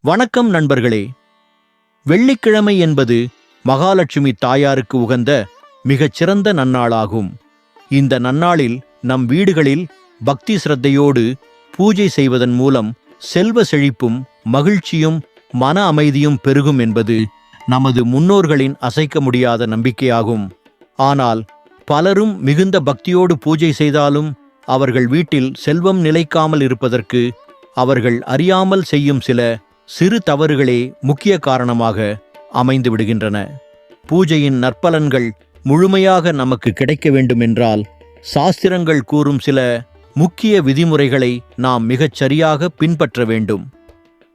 வணக்கம் நண்பர்களே. வெள்ளிக்கிழமை என்பது மகாலட்சுமி தாயாருக்கு உகந்த மிகச்சிறந்த நன்னாளாகும். இந்த நன்னாளில் நம் வீடுகளில் பக்தி சிரத்தையோடு பூஜை செய்வதன் மூலம் செல்வ செழிப்பும் மகிழ்ச்சியும் மன அமைதியும் பெருகும் என்பது நமது முன்னோர்களின் அசைக்க முடியாத நம்பிக்கையாகும். ஆனால் பலரும் மிகுந்த பக்தியோடு பூஜை செய்தாலும் அவர்கள் வீட்டில் செல்வம் நிலைக்காமல் இருப்பதற்கு அவர்கள் அறியாமல் செய்யும் சில சிறு தவறுகளே முக்கிய காரணமாக அமைந்து விடுகின்றன. பூஜையின் நற்பலன்கள் முழுமையாக நமக்கு கிடைக்க வேண்டுமென்றால் சாஸ்திரங்கள் கூறும் சில முக்கிய விதிமுறைகளை நாம் மிகச் சரியாக பின்பற்ற வேண்டும்.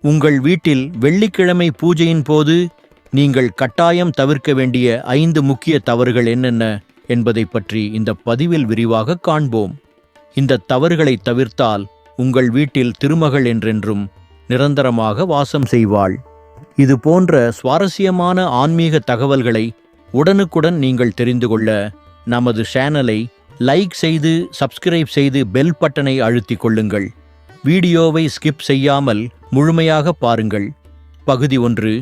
உங்கள் வீட்டில் வெள்ளிக்கிழமை பூஜையின் போது நீங்கள் கட்டாயம் தவிர்க்க வேண்டிய 5 முக்கிய தவறுகள் என்னென்ன என்பதை பற்றி இந்த பதிவில் விரிவாக காண்போம். இந்த தவறுகளை தவிர்த்தால் உங்கள் வீட்டில் திருமகள் என்றென்றும் நிரந்தரமாக வாசம் செய்வாள். இது போன்ற சுவாரஸ்யமான ஆன்மீக தகவல்களை உடனுக்குடன் நீங்கள் தெரிந்து கொள்ள நமது சேனலை லைக் செய்து சப்ஸ்கிரைப் செய்து பெல் பட்டனை அழுத்திக் கொள்ளுங்கள். வீடியோவை ஸ்கிப் செய்யாமல் முழுமையாக பாருங்கள். பகுதி 1.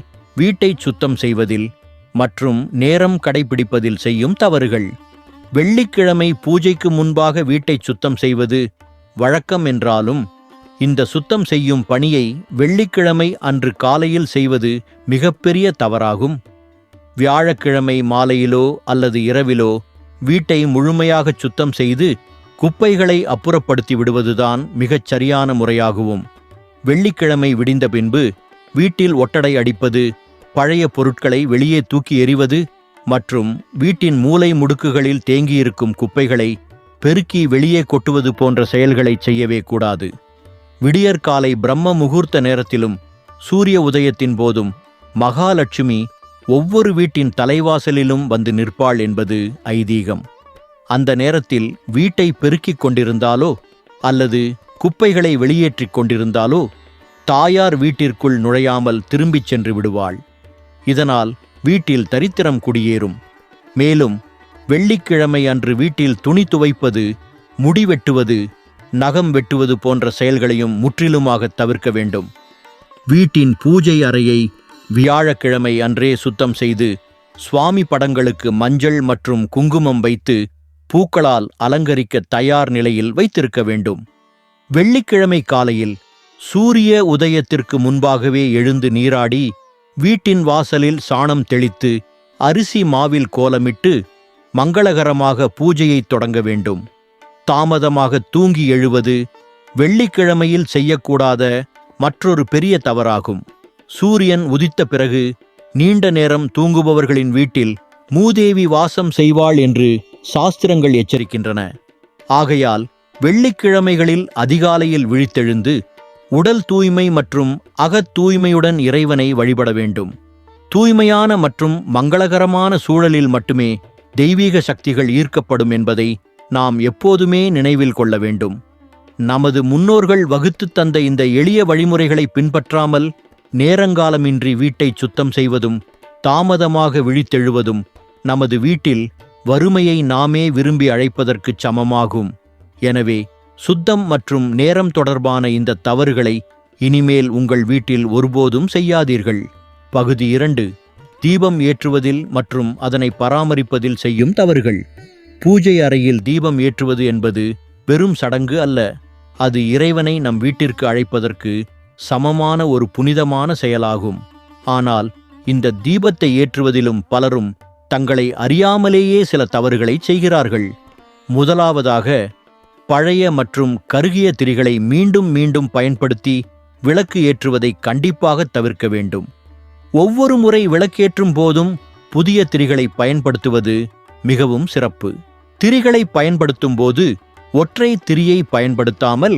வீட்டை சுத்தம் செய்வதில் மற்றும் நேரம் கடைபிடிப்பதில் செய்யும் தவறுகள். வெள்ளிக்கிழமை பூஜைக்கு முன்பாக வீட்டை சுத்தம் செய்வது வழக்கம் என்றாலும் இந்த சுத்தம் செய்யும் பணியை வெள்ளிக்கிழமை அன்று காலையில் செய்வது மிகப்பெரிய தவறாகும். வியாழக்கிழமை மாலையிலோ அல்லது இரவிலோ வீட்டை முழுமையாக சுத்தம் செய்து குப்பைகளை அப்புறப்படுத்தி விடுவதுதான் மிகச் சரியான முறையாகவும். வெள்ளிக்கிழமை விடிந்த பின்பு வீட்டில் ஒட்டடை அடிப்பது, பழைய பொருட்களை வெளியே தூக்கி எறிவது மற்றும் வீட்டின் மூலை முடுக்குகளில் தேங்கியிருக்கும் குப்பைகளை பெருக்கி வெளியே கொட்டுவது போன்ற செயல்களை செய்யவே கூடாது. விடியற்காலை பிரம்ம முகூர்த்த நேரத்திலும் சூரிய உதயத்தின் போதும் மகாலட்சுமி ஒவ்வொரு வீட்டின் தலைவாசலிலும் வந்து நிற்பாள் என்பது ஐதீகம். அந்த நேரத்தில் வீட்டை பெருக்கிக் கொண்டிருந்தாலோ அல்லது குப்பைகளை வெளியேற்றிக் கொண்டிருந்தாலோ தாயார் வீட்டிற்குள் நுழையாமல் திரும்பிச் சென்று விடுவாள். இதனால் வீட்டில் தரித்திரம் குடியேறும். மேலும் வெள்ளிக்கிழமை அன்று வீட்டில் துணி துவைப்பது, முடி வெட்டுவது, நகம் வெட்டுவது போன்ற செயல்களையும் முற்றிலுமாக தவிர்க்க வேண்டும். வீட்டின் பூஜை அறையை வியாழக்கிழமை அன்றே சுத்தம் செய்து சுவாமி படங்களுக்கு மஞ்சள் மற்றும் குங்குமம் வைத்து பூக்களால் அலங்கரிக்க தயார் நிலையில் வைத்திருக்க வேண்டும். வெள்ளிக்கிழமை காலையில் சூரிய உதயத்திற்கு முன்பாகவே எழுந்து நீராடி வீட்டின் வாசலில் சாணம் தெளித்து அரிசி மாவில் கோலமிட்டு மங்களகரமாக பூஜையை தொடங்க வேண்டும். தாமதமாக தூங்கி எழுவது வெள்ளிக்கிழமையில் செய்யக்கூடாத மற்றொரு பெரிய தவறாகும். சூரியன் உதித்த பிறகு நீண்ட நேரம் தூங்குபவர்களின் வீட்டில் மூதேவி வாசம் செய்வாள் என்று சாஸ்திரங்கள் எச்சரிக்கின்றன. ஆகையால் வெள்ளிக்கிழமைகளில் அதிகாலையில் விழித்தெழுந்து உடல் தூய்மை மற்றும் அகத் தூய்மையுடன் இறைவனை வழிபட வேண்டும். தூய்மையான மற்றும் மங்களகரமான சூழலில் மட்டுமே தெய்வீக சக்திகள் ஈர்க்கப்படும் என்பதை நாம் எப்போதுமே நினைவில் கொள்ள வேண்டும். நமது முன்னோர்கள் வகுத்து தந்த இந்த எளிய வழிமுறைகளை பின்பற்றாமல் நேரங்காலமின்றி வீட்டை சுத்தம் செய்வதும் தாமதமாக விழித்தெழுவதும் நமது வீட்டில் வறுமையை நாமே விரும்பி அழைப்பதற்குச் சமமாகும். எனவே சுத்தம் மற்றும் நேரம் தொடர்பான இந்த தவறுகளை இனிமேல் உங்கள் வீட்டில் ஒருபோதும் செய்யாதீர்கள். பகுதி 2. தீபம் ஏற்றுவதில் மற்றும் அதனை பராமரிப்பதில் செய்யும் தவறுகள். பூஜை அறையில் தீபம் ஏற்றுவது என்பது வெறும் சடங்கு அல்ல. அது இறைவனை நம் வீட்டிற்கு அழைப்பதற்கு சமமான ஒரு புனிதமான செயலாகும். ஆனால் இந்த தீபத்தை ஏற்றுவதிலும் பலரும் தங்களை அறியாமலேயே சில தவறுகளை செய்கிறார்கள். முதலாவதாக, பழைய மற்றும் கருகிய திரிகளை மீண்டும் மீண்டும் பயன்படுத்தி விளக்கு ஏற்றுவதை கண்டிப்பாக தவிர்க்க வேண்டும். ஒவ்வொரு முறை விளக்கேற்றும் போதும் புதிய திரிகளை பயன்படுத்துவது மிகவும் சிறப்பு. திரிகளை பயன்படுத்தும் போது ஒற்றை திரியை பயன்படுத்தாமல்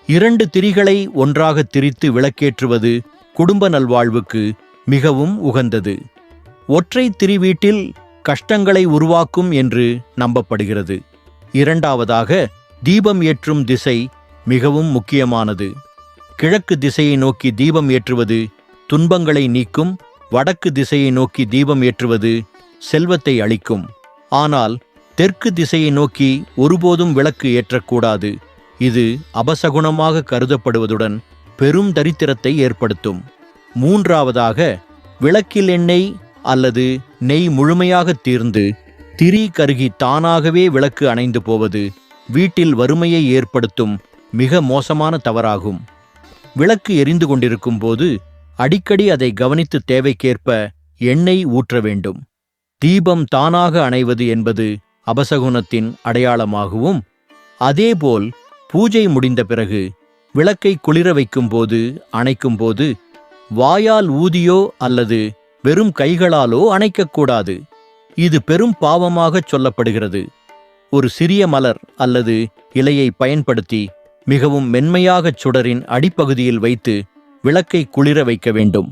2 திரிகளை ஒன்றாக திரித்து விளக்கேற்றுவது குடும்ப நல்வாழ்வுக்கு மிகவும் உகந்தது. ஒற்றை திரி வீட்டில் கஷ்டங்களை உருவாக்கும் என்று நம்பப்படுகிறது. இரண்டாவதாக, தீபம் ஏற்றும் திசை மிகவும் முக்கியமானது. கிழக்கு திசையை நோக்கி தீபம் ஏற்றுவது துன்பங்களை நீக்கும். வடக்கு திசையை நோக்கி தீபம் ஏற்றுவது செல்வத்தை அளிக்கும். ஆனால் தெற்கு திசையை நோக்கி ஒருபோதும் விளக்கு ஏற்றக்கூடாது. இது அபசகுணமாக கருதப்படுவதுடன் பெரும் தரித்திரத்தை ஏற்படுத்தும். மூன்றாவதாக, விளக்கில் எண்ணெய் அல்லது நெய் முழுமையாக தீர்ந்து திரி கருகி தானாகவே விளக்கு அணைந்து போவது வீட்டில் வறுமையை ஏற்படுத்தும் மிக மோசமான தவறாகும். விளக்கு எரிந்து கொண்டிருக்கும் போது அடிக்கடி அதை கவனித்து தேவைக்கேற்ப எண்ணெய் ஊற்ற வேண்டும். தீபம் தானாக அணைவது என்பது அபசகுனத்தின் அடையாளமாகவும், அதேபோல் பூஜை முடிந்த பிறகு விளக்கை குளிர வைக்கும்போது அணைக்கும்போது வாயால் ஊதியோ அல்லது வெறும் கைகளாலோ அணைக்கக்கூடாது. இது பெரும் பாவமாகச் சொல்லப்படுகிறது. ஒரு சிறிய மலர் அல்லது இலையை பயன்படுத்தி மிகவும் மென்மையாகச் சுடரின் அடிப்பகுதியில் வைத்து விளக்கை குளிர வைக்க வேண்டும்.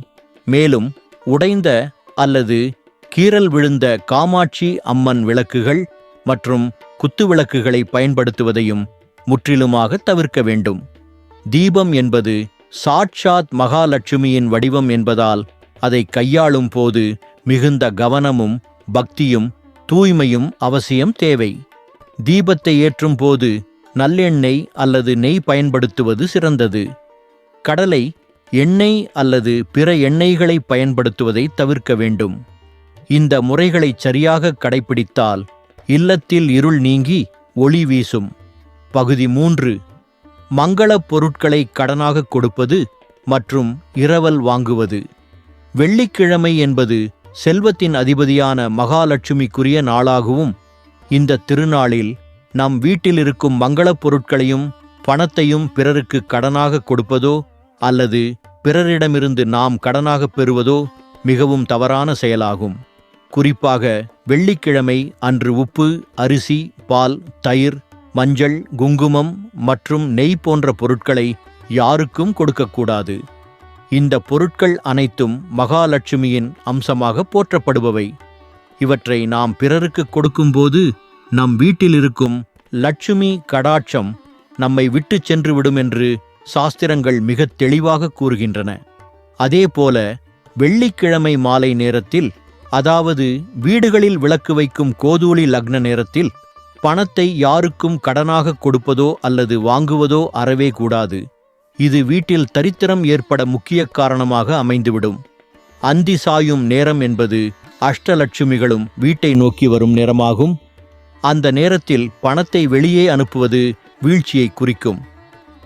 மேலும் உடைந்த அல்லது கீறல் விழுந்த காமாட்சி அம்மன் விளக்குகள் மற்றும் குத்துவிளக்குகளை பயன்படுத்துவதையும் முற்றிலுமாக தவிர்க்க வேண்டும். தீபம் என்பது சாட்சாத் மகாலட்சுமியின் வடிவம் என்பதால் அதை கையாளும் போது மிகுந்த கவனமும் பக்தியும் தூய்மையும் அவசியம் தேவை. தீபத்தை ஏற்றும் போது நல்லெண்ணெய் அல்லது நெய் பயன்படுத்துவது சிறந்தது. கடலை எண்ணெய் அல்லது பிற எண்ணெய்களை பயன்படுத்துவதை தவிர்க்க வேண்டும். இந்த முறைகளை சரியாக கடைபிடித்தால் இல்லத்தில் இருள் நீங்கி ஒளி வீசும். பகுதி 3. மங்களப் பொருட்களை கடனாக கொடுப்பது மற்றும் இரவல் வாங்குவது. வெள்ளிக்கிழமை என்பது செல்வத்தின் அதிபதியான மகாலட்சுமிக்குரிய நாளாகவும், இந்த திருநாளில் நம் வீட்டில் இருக்கும் மங்களப் பொருட்களையும் பணத்தையும் பிறருக்கு கடனாக கொடுப்பதோ அல்லது பிறரிடமிருந்து நாம் கடனாக பெறுவதோ மிகவும் தவறான செயலாகும். குறிப்பாக வெள்ளிக்கிழமை அன்று உப்பு, அரிசி, பால், தயிர், மஞ்சள், குங்குமம் மற்றும் நெய் போன்ற பொருட்களை யாருக்கும் கொடுக்கக்கூடாது. இந்த பொருட்கள் அனைத்தும் மகாலட்சுமியின் அம்சமாக போற்றப்படுபவை. இவற்றை நாம் பிறருக்கு கொடுக்கும்போது நம் வீட்டில் இருக்கும் லட்சுமி கடாட்சம் நம்மை விட்டு சென்று விடும் என்று சாஸ்திரங்கள் மிக தெளிவாக கூறுகின்றன. அதேபோல வெள்ளிக்கிழமை மாலை நேரத்தில், அதாவது வீடுகளில் விளக்கு வைக்கும் கோதூளி லக்ன நேரத்தில், பணத்தை யாருக்கும் கடனாக கொடுப்பதோ அல்லது வாங்குவதோ அறவே கூடாது. இது வீட்டில் தரித்திரம் ஏற்பட முக்கிய காரணமாக அமைந்துவிடும். அந்தி சாயும் நேரம் என்பது அஷ்டலட்சுமிகளும் வீட்டை நோக்கி வரும் நேரமாகும். அந்த நேரத்தில் பணத்தை வெளியே அனுப்புவது வீழ்ச்சியை குறிக்கும்.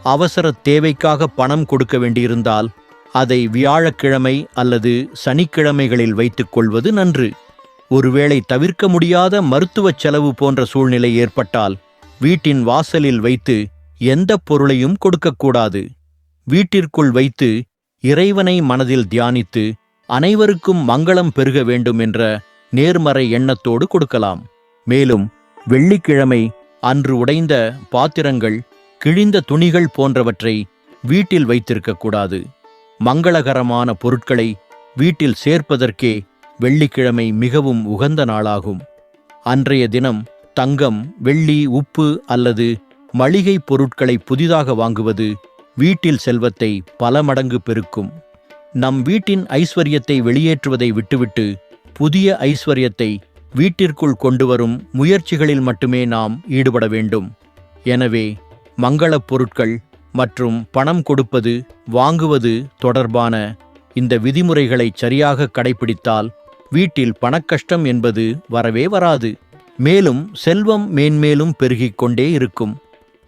அவசர தேவைக்காக பணம் கொடுக்க வேண்டியிருந்தால் அதை வியாழக்கிழமை அல்லது சனிக்கிழமைகளில் வைத்துக் கொள்வது நன்று. ஒருவேளை தவிர்க்க முடியாத மருத்துவச் செலவு போன்ற சூழ்நிலை ஏற்பட்டால் வீட்டின் வாசலில் வைத்து எந்த பொருளையும் கொடுக்கக்கூடாது. வீட்டிற்குள் வைத்து இறைவனை மனதில் தியானித்து அனைவருக்கும் மங்களம் பெருக வேண்டும் என்ற நேர்மறை எண்ணத்தோடு கொடுக்கலாம். மேலும் வெள்ளிக்கிழமை அன்று உடைந்த பாத்திரங்கள், கிழிந்த துணிகள் போன்றவற்றை வீட்டில் வைத்திருக்கக்கூடாது. மங்களகரமான பொருட்களை வீட்டில் சேர்ப்பதற்கே வெள்ளிக்கிழமை மிகவும் உகந்த நாளாகும். அன்றைய தினம் தங்கம், வெள்ளி, உப்பு அல்லது மளிகை பொருட்களை புதிதாக வாங்குவது வீட்டில் செல்வத்தை பல மடங்கு பெருக்கும். நம் வீட்டின் ஐஸ்வர்யத்தை வெளியேற்றுவதை விட்டுவிட்டு புதிய ஐஸ்வர்யத்தை வீட்டிற்குள் கொண்டுவரும் முயற்சிகளில் மட்டுமே நாம் ஈடுபட வேண்டும். எனவே மங்களப் பொருட்கள் மற்றும் பணம் கொடுப்பது, வாங்குவது தொடர்பான இந்த விதிமுறைகளை சரியாக கடைபிடித்தால் வீட்டில் பணக்கஷ்டம் என்பது வரவே வராது. மேலும் செல்வம் மேன்மேலும் பெருகிக் கொண்டே இருக்கும்.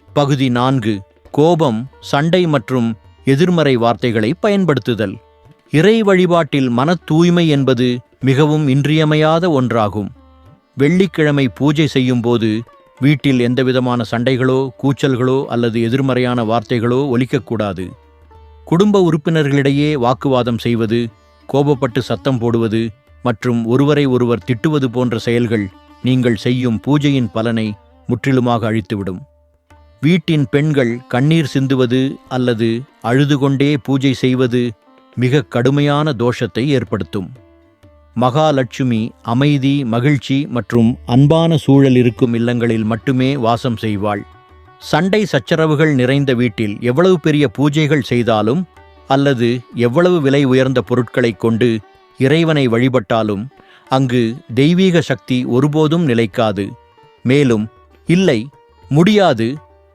பகுதி 4. கோபம், சண்டை மற்றும் எதிர்மறை வார்த்தைகளை பயன்படுத்துதல். இறை வழிபாட்டில் மன தூய்மை என்பது மிகவும் இன்றியமையாத ஒன்றாகும். வெள்ளிக்கிழமை பூஜை செய்யும்போது வீட்டில் எந்தவிதமான சண்டைகளோ, கூச்சல்களோ அல்லது எதிர்மறையான வார்த்தைகளோ ஒலிக்கக்கூடாது. குடும்ப உறுப்பினர்களிடையே வாக்குவாதம் செய்வது, கோபப்பட்டு சத்தம் போடுவது மற்றும் ஒருவரை ஒருவர் திட்டுவது போன்ற செயல்கள் நீங்கள் செய்யும் பூஜையின் பலனை முற்றிலுமாக அழித்துவிடும். வீட்டின் பெண்கள் கண்ணீர் சிந்துவது அல்லது அழுதுகொண்டே பூஜை செய்வது மிக கடுமையான தோஷத்தை ஏற்படுத்தும். மகாலட்சுமி அமைதி, மகிழ்ச்சி மற்றும் அன்பான சூழல் இருக்கும் இல்லங்களில் மட்டுமே வாசம் செய்வாள். சண்டை சச்சரவுகள் நிறைந்த வீட்டில் எவ்வளவு பெரிய பூஜைகள் செய்தாலும் அல்லது எவ்வளவு விலை உயர்ந்த பொருட்களைக் கொண்டு இறைவனை வழிபட்டாலும் அங்கு தெய்வீக சக்தி ஒருபோதும் நிலைக்காது. மேலும் இல்லை, முடியாது,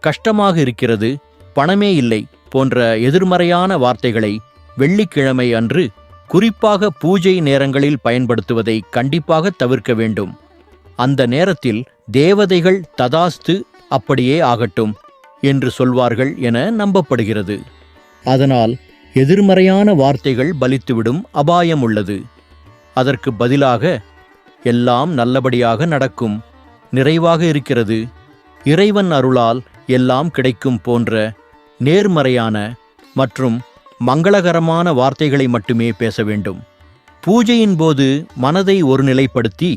கஷ்டமாக இருக்கிறது, பணமே இல்லை போன்ற எதிர்மறையான வார்த்தைகளை வெள்ளிக்கிழமை அன்று குறிப்பாக பூஜை நேரங்களில் பயன்படுத்துவதை கண்டிப்பாக தவிர்க்க வேண்டும். அந்த நேரத்தில் தேவதைகள் ததாஸ்து, அப்படியே ஆகட்டும் என்று சொல்வார்கள் என நம்பப்படுகிறது. அதனால் எதிர்மறையான வார்த்தைகள் பலித்துவிடும் அபாயம் உள்ளது. அதற்கு பதிலாக எல்லாம் நல்லபடியாக நடக்கும், நிறைவாக இருக்கிறது, இறைவன் அருளால் எல்லாம் கிடைக்கும் போன்ற நேர்மறையான மற்றும் மங்களகரமான வார்த்தைகளை மட்டுமே பேச வேண்டும். பூஜையின் போது மனதை ஒருநிலைப்படுத்தி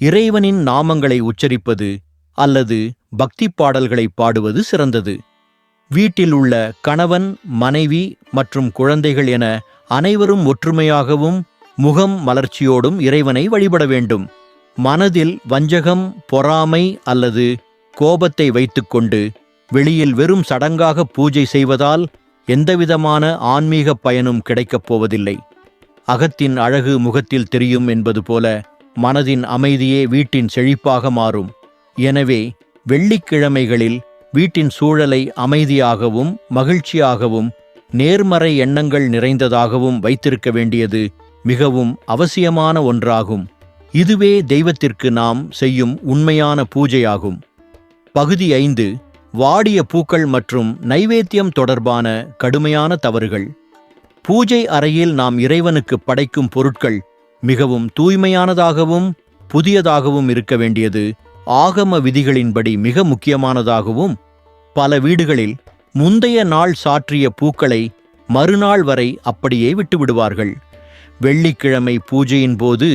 இறைவனின் நாமங்களை உச்சரிப்பது அல்லது பக்தி பாடல்களை பாடுவது சிறந்தது. வீட்டில் உள்ள கணவன், மனைவி மற்றும் குழந்தைகள் என அனைவரும் ஒற்றுமையாகவும் முகம் மலர்ச்சியோடும் இறைவனை வழிபட வேண்டும். மனதில் வஞ்சகம், பொறாமை அல்லது கோபத்தை வைத்துக்கொண்டு வெளியில் வெறும் சடங்காக பூஜை செய்வதால் எந்தவிதமான ஆன்மீக பயனும் கிடைக்கப் போவதில்லை. அகத்தின் அழகு முகத்தில் தெரியும் என்பது போல மனதின் அமைதியே வீட்டின் செழிப்பாக மாறும். எனவே வெள்ளிக்கிழமைகளில் வீட்டின் சூழலை அமைதியாகவும் மகிழ்ச்சியாகவும் நேர்மறை எண்ணங்கள் நிறைந்ததாகவும் வைத்திருக்க வேண்டியது மிகவும் அவசியமான ஒன்றாகும். இதுவே தெய்வத்திற்கு நாம் செய்யும் உண்மையான பூஜையாகும். பகுதி 5. வாடிய பூக்கள் மற்றும் நைவேத்தியம் தொடர்பான கடுமையான தவறுகள். பூஜை அறையில் நாம் இறைவனுக்கு படைக்கும் பொருட்கள் மிகவும் தூய்மையானதாகவும் புதியதாகவும் இருக்க வேண்டியது ஆகம விதிகளின்படி மிக முக்கியமானதாகவும், பல வீடுகளில் முந்தைய நாள் சாற்றிய பூக்களை மறுநாள் வரை அப்படியே விட்டுவிடுவார்கள். வெள்ளிக்கிழமை பூஜையின் போது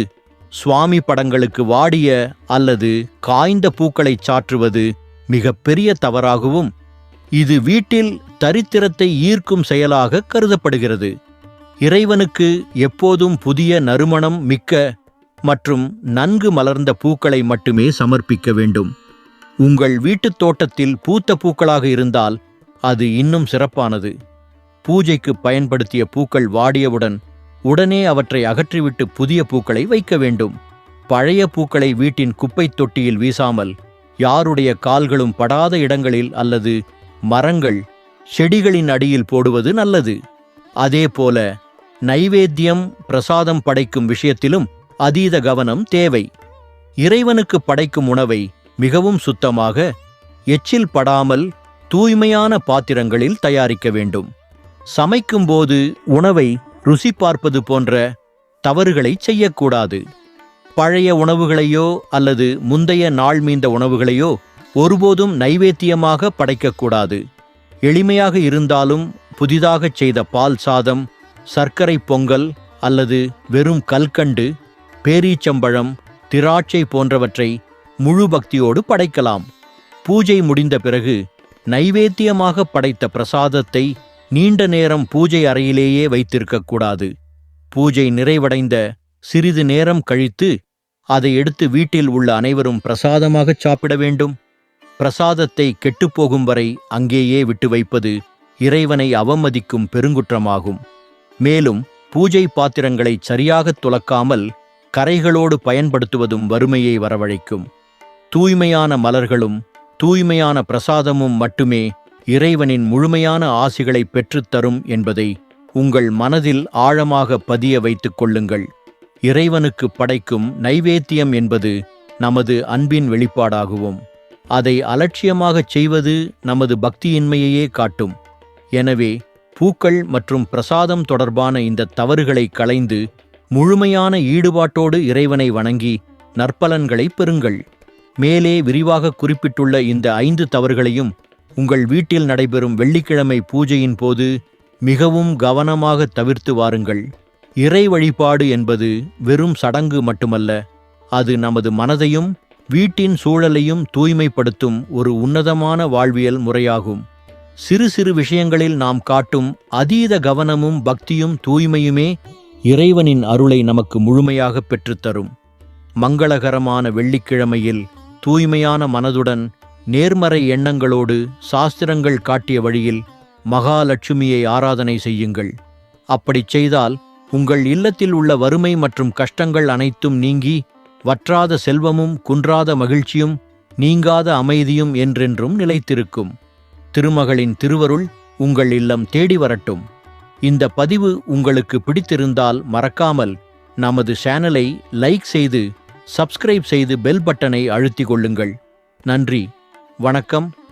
சுவாமி படங்களுக்கு வாடிய அல்லது காய்ந்த பூக்களை சாற்றுவது மிக பெரிய தவறாகவும், இது வீட்டில் தரித்திரத்தை ஈர்க்கும் செயலாக கருதப்படுகிறது. இறைவனுக்கு எப்போதும் புதிய நறுமணம் மிக்க மற்றும் நன்கு மலர்ந்த பூக்களை மட்டுமே சமர்ப்பிக்க வேண்டும். உங்கள் வீட்டுத் தோட்டத்தில் பூத்த பூக்களாக இருந்தால் அது இன்னும் சிறப்பானது. பூஜைக்கு பயன்படுத்திய பூக்கள் வாடியவுடன் உடனே அவற்றை அகற்றிவிட்டு புதிய பூக்களை வைக்க வேண்டும். பழைய பூக்களை வீட்டின் குப்பைத் தொட்டியில் வீசாமல் யாருடைய கால்களும் படாத இடங்களில் அல்லது மரங்கள், செடிகளின் அடியில் போடுவது நல்லது. அதேபோல நைவேத்தியம், பிரசாதம் படைக்கும் விஷயத்திலும் அதீத கவனம் தேவை. இறைவனுக்கு படைக்கும் உணவை மிகவும் சுத்தமாக, எச்சில் படாமல் தூய்மையான பாத்திரங்களில் தயாரிக்க வேண்டும். சமைக்கும்போது உணவை ருசி பார்ப்பது போன்ற தவறுகளை செய்யக்கூடாது. பழைய உணவுகளையோ அல்லது முந்தைய நாள் மீந்த உணவுகளையோ ஒருபோதும் நைவேத்தியமாக படைக்கக்கூடாது. எளிமையாக இருந்தாலும் புதிதாகச் செய்த பால் சாதம், சர்க்கரை பொங்கல் அல்லது வெறும் கல்கண்டு, பேரீச்சம்பழம், திராட்சை போன்றவற்றை முழு பக்தியோடு படைக்கலாம். பூஜை முடிந்த பிறகு நைவேத்தியமாக படைத்த பிரசாதத்தை நீண்ட நேரம் பூஜை அறையிலேயே வைத்திருக்கக்கூடாது. பூஜை நிறைவடைந்த சிறிது நேரம் கழித்து அதை எடுத்து வீட்டில் உள்ள அனைவரும் பிரசாதமாகச் சாப்பிட வேண்டும். பிரசாதத்தை கெட்டுப்போகும் வரை அங்கேயே விட்டு வைப்பது இறைவனை அவமதிக்கும் பெருங்குற்றமாகும். மேலும் பூஜை பாத்திரங்களை சரியாகத் துலக்காமல் கரைகளோடு பயன்படுத்துவதும் வறுமையை வரவழைக்கும். தூய்மையான மலர்களும் தூய்மையான பிரசாதமும் மட்டுமே இறைவனின் முழுமையான ஆசிகளை பெற்றுத்தரும் என்பதை உங்கள் மனதில் ஆழமாக பதிய வைத்துக் கொள்ளுங்கள். இறைவனுக்கு படைக்கும் நைவேத்தியம் என்பது நமது அன்பின் வெளிப்பாடாகவும், அதை அலட்சியமாகச் செய்வது நமது பக்தியின்மையையே காட்டும். எனவே பூக்கள் மற்றும் பிரசாதம் தொடர்பான இந்த தவறுகளை களைந்து முழுமையான ஈடுபாட்டோடு இறைவனை வணங்கி நற்பலன்களை பெறுங்கள். மேலே விரிவாக குறிப்பிட்டுள்ள இந்த 5 தவறுகளையும் உங்கள் வீட்டில் நடைபெறும் வெள்ளிக்கிழமை பூஜையின் போது மிகவும் கவனமாக தவிர்த்து வாருங்கள். இறை வழிபாடு என்பது வெறும் சடங்கு மட்டுமல்ல, அது நமது மனதையும் வீட்டின் சூழலையும் தூய்மைப்படுத்தும் ஒரு உன்னதமான வாழ்வியல் முறையாகும். சிறு சிறு விஷயங்களில் நாம் காட்டும் அதீத கவனமும் பக்தியும் தூய்மையுமே இறைவனின் அருளை நமக்கு முழுமையாக பெற்றுத்தரும். மங்களகரமான வெள்ளிக்கிழமையில் தூய்மையான மனதுடன் நேர்மறை எண்ணங்களோடு சாஸ்திரங்கள் காட்டிய வழியில் மகாலட்சுமியை ஆராதனை செய்யுங்கள். அப்படிச் செய்தால் உங்கள் இல்லத்தில் உள்ள வறுமை மற்றும் கஷ்டங்கள் அனைத்தும் நீங்கி வற்றாத செல்வமும் குன்றாத மகிழ்ச்சியும் நீங்காத அமைதியும் என்றென்றும் நிலைத்திருக்கும். திருமகளின் திருவருள் உங்கள் இல்லம் தேடி வரட்டும். இந்த பதிவு உங்களுக்கு பிடித்திருந்தால் மறக்காமல் நமது சேனலை லைக் செய்து சப்ஸ்கிரைப் செய்து பெல் பட்டனை அழுத்திக் கொள்ளுங்கள். நன்றி, வணக்கம்.